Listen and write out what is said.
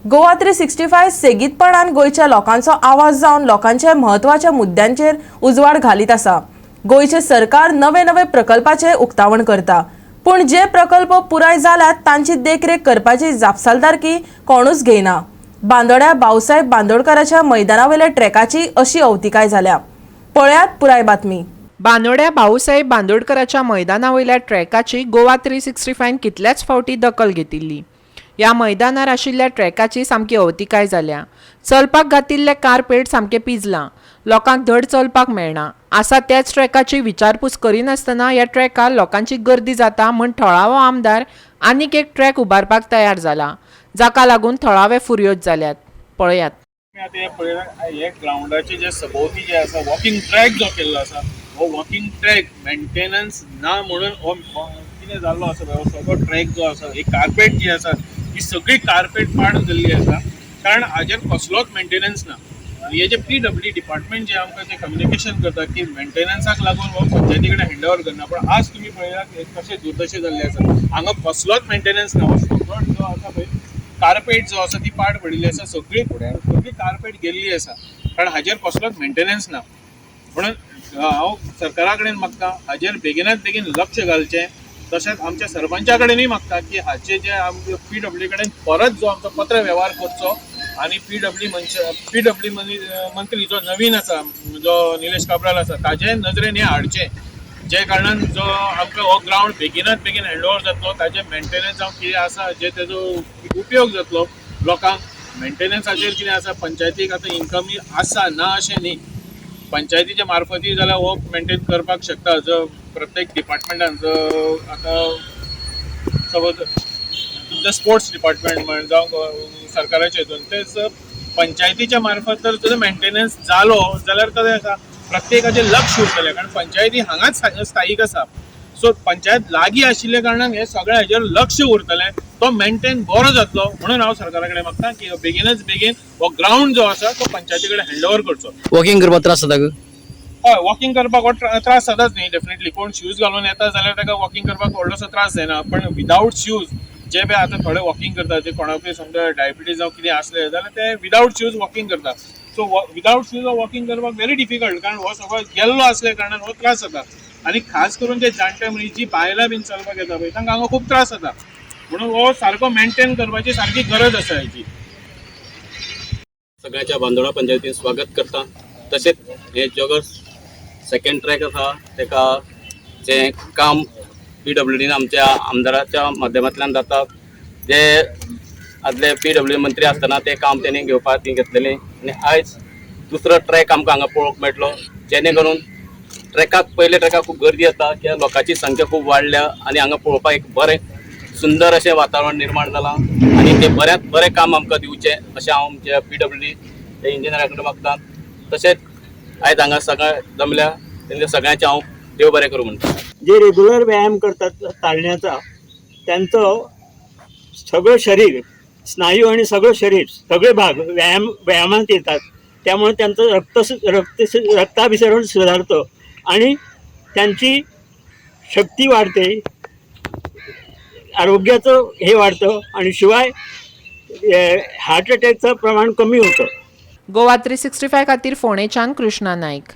गोवा 365 सेगीतपणान गोयच्या लोकांचो आवाज जावन लोकांच्या महत्वाच्या मुद्द्यांचेर उजवाड घालीत आसा। गोयचे सरकार नवे नवे प्रकल्पाचे उक्तावण करता, पण जे प्रकल्प पुराय जाल्यात तांची देखरेख करपाची जापसालदारकी कोणूच घेयना। बांदोड्या भाऊसाहेब बांदोडकराच्या मैदानावेल्या ट्रॅकाची अशी अवतिकाय जाल्या। पळयात पुराय बातमी। बांदोड्या भाऊसाहेब बांदोडकराच्या मैदानावयल्या ट्रॅकाची गोवा 365 कितल्याच फावटी दखल घेतिल्ली। ह्या मैदानार आशिल्ल्या ट्रॅकाची सामकी अवतिकाय जाल्या। चलपाक घातिल्ले कार्पेट सामके पिजलां, लोकांक धड चलपाक मेळना। आसा त्याच ट्रॅकाची विचारपूस करिनासतना ह्या ट्रॅकार लोकांची गर्दी जाता म्हण थळावो आमदार आनीक एक ट्रॅक उबारपाक तयार जाला, जाका लागून थळावे फुर्योज जाल्यात। पळयात। हे ग्राउंडाचे जे सभोवती जे आसा वॉकिंग ट्रॅक जो केल्लो आसा, हो वॉकिंग ट्रॅक मेंटेनन्स ना म्हणून हो कितें जाल्लो आसा, सगळो ट्रॅक जो आसा, ही कार्पेट जी आसा ही सगळी कार्पेट पाड जाल्ली आसा, कारण हाजेर कसलोच मेंटेनन्स ना। हे जे PWD डिपार्टमेंट जे आमकां जे कम्युनिकेशन करता की मेंटेनन्साक लागून हो पंचायती कडेन हँडओवर करना, पण आज तुमी पळयलात कशें दुर्दशे जाल्ले आसा। हांगा कसलोच मेंटेनन्स ना। हो सगळो जो आसा पळय कार्पेट जो आसा ती पाड पडिल्ली आसा, सगळी कार्पेट गेल्ली आसा, कारण हाजेर कसलोच मेंटेनन्स ना। म्हणून हांव सरकारा कडेन मागता हाजेर बेगिनात बेगीन लक्ष घालचें। तशेंच आमच्या सरपंचा कडेनूय मागता की हाचे जे आमचे PWD कडेन परत जो आमचो पत्र व्यवहार करचो आनी PWD मंत्री जो नवीन आसा, जो निलेश काब्राल आसा, ताजे नजरेन हे हाडचे, जे कारणान जो आमकां हो ग्राउंड बेगिनात बेगीन हँडओवर जातलो, ताजे मेंटेनन्स जावं कितें आसा जे तेजो उपयोग जातलो लोकांक। मेंटेनन्साचेर कितें आसा, पंचायतीक आतां इन्कम आसा ना अशें न्ही, पंचायतीच्या मार्फती जाल्यार हो मेंटेन करपाक शकता। जो प्रत्येक डिपार्टमेंटान जो आतां सपोज स्पोर्ट्स डिपार्टमेंट म्हण जावं सरकाराचे हितून ते पंचायतीच्या मार्फत जर तुजो मेंटेनन्स जालो जाल्यार कशें आसा, प्रत्येकाचें लक्ष उरतलें, कारण पंचायती हांगाच स्थायीक आसा। सो पंचायत लागीं आशिल्ल्या कारणान हे सगळें हाजेर लक्ष उरतलें, तो मेंटेन बरो जातलो। म्हणून हांव सरकारा कडेन मागता की बेगीनच बेगीन हो ग्राउंड जो आसा तो पंचायती कडेन हँडओवर करचो। वॉकिंग करपाक त्रास जाता? हय, वॉकिंग करपाक हो त्रास जाताच न्ही, डेफिनेटली। कोण शूज घालून येता जाल्यार ताका वॉकिंग करपाक व्हडलोसो त्रास जायना, पण विदाउट शूज जे पळय आतां थोडे वॉकिंग करता, जे कोणाकूय समजा डायबिटीज जावं कितें आसलें जाल्यार ते विदाउट शूज वॉकिंग करता। सो विदाउट शूज वॉकिंग करपाक व्हेरी डिफिकल्ट, कारण हो सगळो गेल्लो असल्या कारणान हो त्रास जाता। आनी खास करून जे जाणटे म्हणजे जी बायलां बीन चलपाक येता पळय तांकां हांगा खूब त्रास जाता। म्हणून हो सारको मेंटेन करपाची सारकी गरज आसा हेची। सगळ्याच्या बांदोडा पंचायतीन स्वागत करता। तशेंच हे जॉगर्स सेकंड ट्रॅक आसा तेका जे काम PWDन आमच्या आमदाराच्या माध्यमांतल्यान जाता, जे आदले PWD मंत्री आसतना ते काम तेणी घेवपाक घेतलेलें, आनी आयज दुसरो ट्रॅक आमकां हांगा पळोवंक मेळटलो, जेणे करून पयले ट्रॅकाक खूब गर्दी जाता कित्याक लोकांची संख्या खूब वाडल्या आनी हांगा पळोवपाक एक बरें सुंदर अशें वातावरण निर्माण जालां, आनी ते बऱ्यांत बरें काम आमकां दिवचें अशें हांव आमच्या PWD इंजिनियरा कडेन मागता। तशेंच आयज हांगा सगळे जमल्या तेंच्या सगळ्यांचें हांव देव बरें करूं म्हणटा। जे रेग्युलर व्यायाम करतात चालण्याचा, त्यांचं सगळं शरीर, स्नायू आणि सगळं शरीर, सगळे भाग व्यायामात येतात, त्यामुळे त्यांचं रक्ताभिसरण सुधारतं आणि त्यांची शक्ती वाढते, आरोग्याचं हे वाढतं आणि शिवाय हार्ट अटॅकचं प्रमाण कमी होतं। गोवा 365 खातीर फोंडेच्यान कृष्णा नाईक।